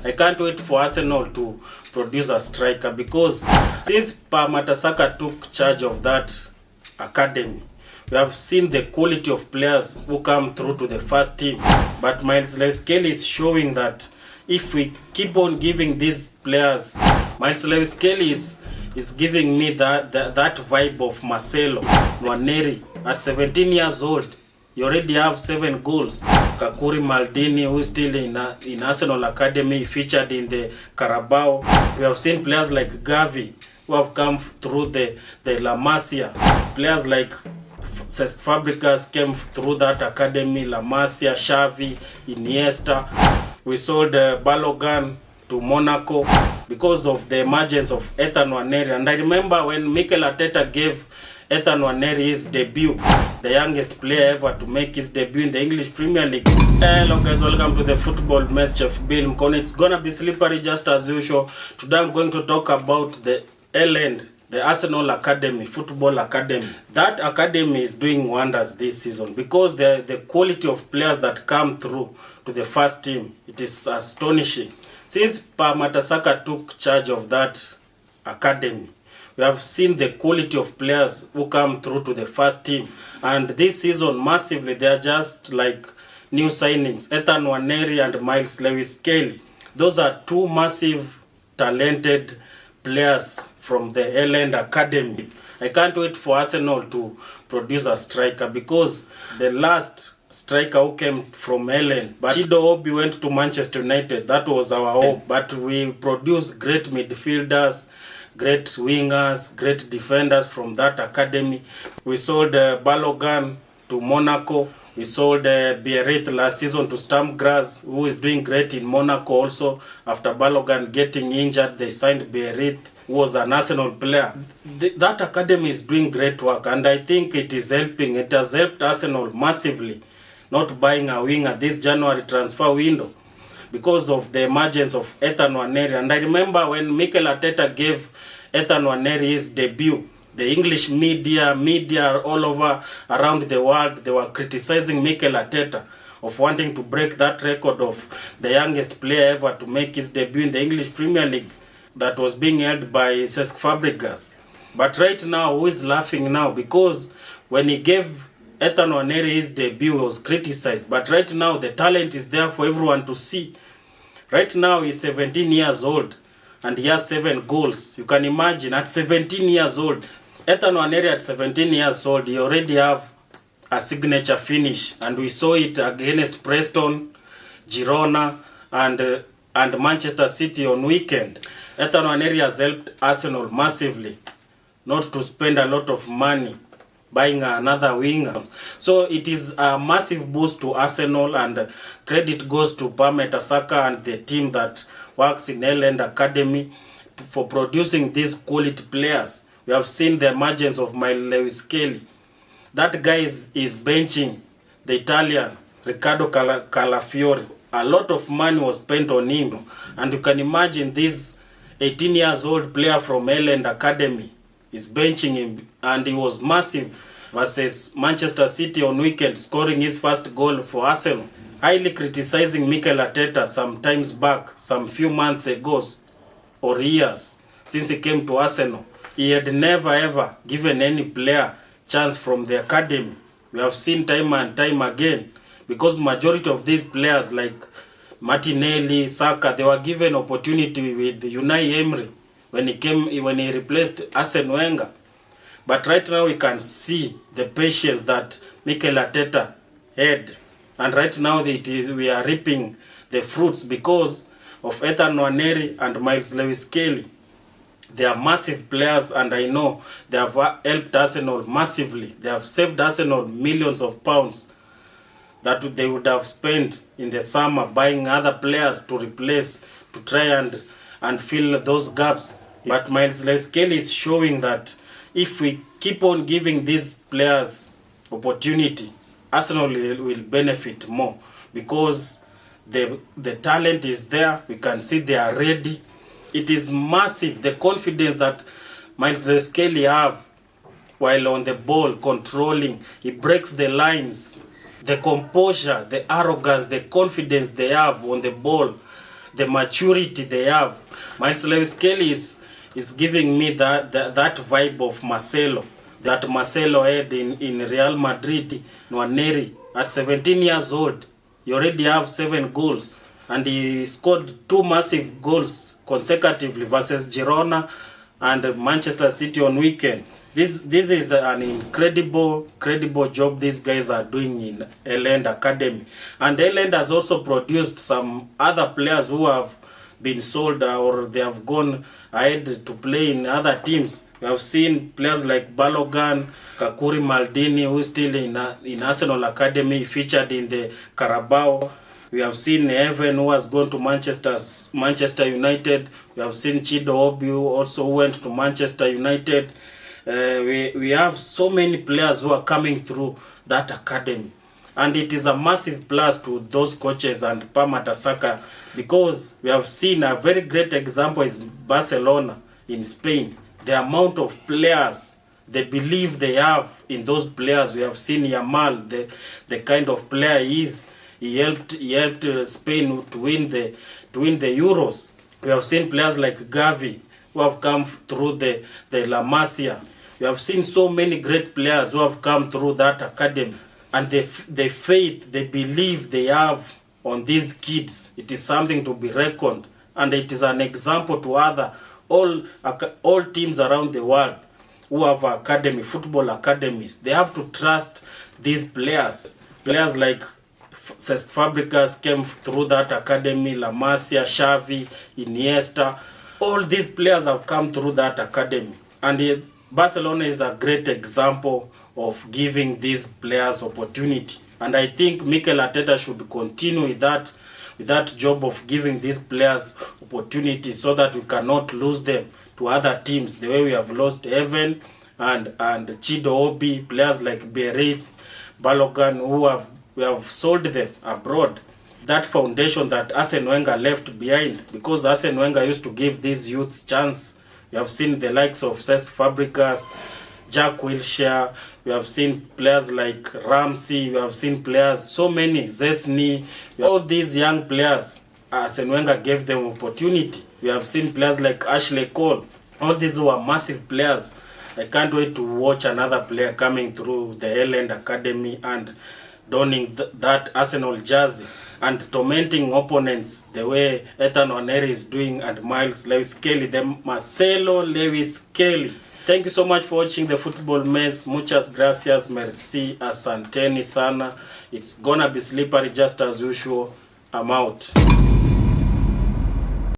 I can't wait for Arsenal to produce a striker, because since Matasaka took charge of that academy, we have seen the quality of players who come through to the first team. But Miles Lewis-Kelly is showing that if we keep on giving these players, Miles Lewis-Kelly is giving me that vibe of Marcelo Nwaneri. At 17 years old, you already have 7 goals. Kakuri Maldini, who is still in Arsenal Academy, featured in the Carabao. We have seen players like Gavi, who have come through the La Masia. Players like Cesc Fabregas came through that academy, La Masia, Xavi, Iniesta. We sold Balogun to Monaco because of the emergence of Ethan Nwaneri. And I remember when Mikel Arteta gave Ethan Nwaneri his debut, the youngest player ever to make his debut in the English Premier League. Hello guys, welcome to the Football Mess. Chef Bill Mkono. It's gonna be slippery just as usual. Today I'm going to talk about the Hale-End, the Arsenal Academy, Football Academy. That academy is doing wonders this season because the quality of players that come through to the first team, it is astonishing. Since Matasaka took charge of that academy, we have seen the quality of players who come through to the first team. And this season, massively, they are just like new signings. Ethan Nwaneri and Miles Lewis-Kelly. Those are two massive, talented players from the Hale-End Academy. I can't wait for Arsenal to produce a striker, because the last striker who came from Hale-End, but Chido Obi went to Manchester United. That was our hope. But we produced great midfielders, great wingers, great defenders from that academy. We sold Balogun to Monaco. We sold Biarritz last season to Stamgras, who is doing great in Monaco also. After Balogun getting injured, they signed Biarritz, who was an Arsenal player. That academy is doing great work, and I think it is helping. It has helped Arsenal massively, not buying a winger this January transfer window, because of the emergence of Ethan Nwaneri. And I remember when Mikel Arteta gave Ethan Nwaneri his debut, the English media all over around the world, they were criticizing Mikel Arteta of wanting to break that record of the youngest player ever to make his debut in the English Premier League that was being held by Cesc Fabregas. But right now, who is laughing now? Because when he gave Ethan Nwaneri his debut, he was criticized. But right now, the talent is there for everyone to see. Right now, he's 17 years old and he has 7 goals. You can imagine, at 17 years old, Ethan Nwaneri at 17 years old, he already have a signature finish. And we saw it against Preston, Girona, and Manchester City on weekend. Ethan Nwaneri has helped Arsenal massively not to spend a lot of money buying another winger. So it is a massive boost to Arsenal, and credit goes to Matasaka and the team that works in Hale-End Academy for producing these quality players. We have seen the emergence of Miles Lewis-Kelly. That guy is benching the Italian Riccardo Calafiori. A lot of money was spent on him, and you can imagine this 18 years old player from Hale-End Academy is benching him, and he was massive versus Manchester City on weekend, scoring his first goal for Arsenal. Highly criticizing Mikel Arteta some times back, some few months ago or years since he came to Arsenal. He had never ever given any player chance from the academy. We have seen time and time again, because majority of these players like Martinelli, Saka, they were given opportunity with Unai Emery when he replaced Arsene Wenger. But right now we can see the patience that Mikel Arteta had, and right now we are reaping the fruits because of Ethan Nwaneri and Miles Lewis-Kelly. They are massive players, and I know they have helped Arsenal massively. They have saved Arsenal millions of pounds that they would have spent in the summer buying other players to replace, to try and fill those gaps. But Miles Lewis-Kelly is showing that if we keep on giving these players opportunity, Arsenal will benefit more, because the talent is there. We can see they are ready. It is massive, the confidence that Miles Lewis-Kelly have while on the ball, controlling. He breaks the lines. The composure, the arrogance, the confidence they have on the ball. the maturity they have. Miles Lewis-Kelly is giving me that vibe of Marcelo, that Marcelo had in Real Madrid, Nwaneri. At 17 years old, he already have 7 goals, and he scored 2 massive goals consecutively versus Girona and Manchester City on weekend. This is an incredible job these guys are doing in Hale-End Academy. And Hale-End has also produced some other players who have been sold or they have gone ahead to play in other teams. We have seen players like Balogun, Kakuri Maldini, who is still in Arsenal Academy, featured in the Carabao. We have seen Evan, who has gone to Manchester United. We have seen Chido Obi, who also went to Manchester United. We have so many players who are coming through that academy, and it is a massive plus to those coaches and Pa Matasaka, because we have seen a very great example is Barcelona in Spain. The amount of players, they believe they have in those players. We have seen Yamal, the kind of player he is. He helped Spain to win the Euros. We have seen players like Gavi, who have come through the La Masia. We have seen so many great players who have come through that academy, and the faith, they believe they have on these kids, it is something to be reckoned, and it is an example to all teams around the world who have football academies. They have to trust these players. Players like Cesc Fabregas came through that academy, La Masia, Xavi, Iniesta. All these players have come through that academy, and Barcelona is a great example of giving these players opportunity. And I think Mikel Arteta should continue with that job of giving these players opportunity, so that we cannot lose them to other teams the way we have lost Evan and Chido Obi, players like Berith, Balogun, we have sold them abroad. That foundation that Arsene Wenger left behind, because Arsene Wenger used to give these youths chance. We have seen the likes of Cesc Fabregas, Jack Wilshere. We have seen players like Ramsey. We have seen players, so many, Zesny. All these young players, Arsene Wenger gave them opportunity. We have seen players like Ashley Cole. All these were massive players. I can't wait to watch another player coming through the Hale-End Academy and donning that Arsenal jersey and tormenting opponents the way Ethan Nwaneri is doing, and Miles Lewis-Kelly, the Marcelo Lewis-Kelly. Thank you so much for watching the Football Mess. Muchas gracias, merci, asanteni sana. It's gonna be slippery just as usual. I'm out.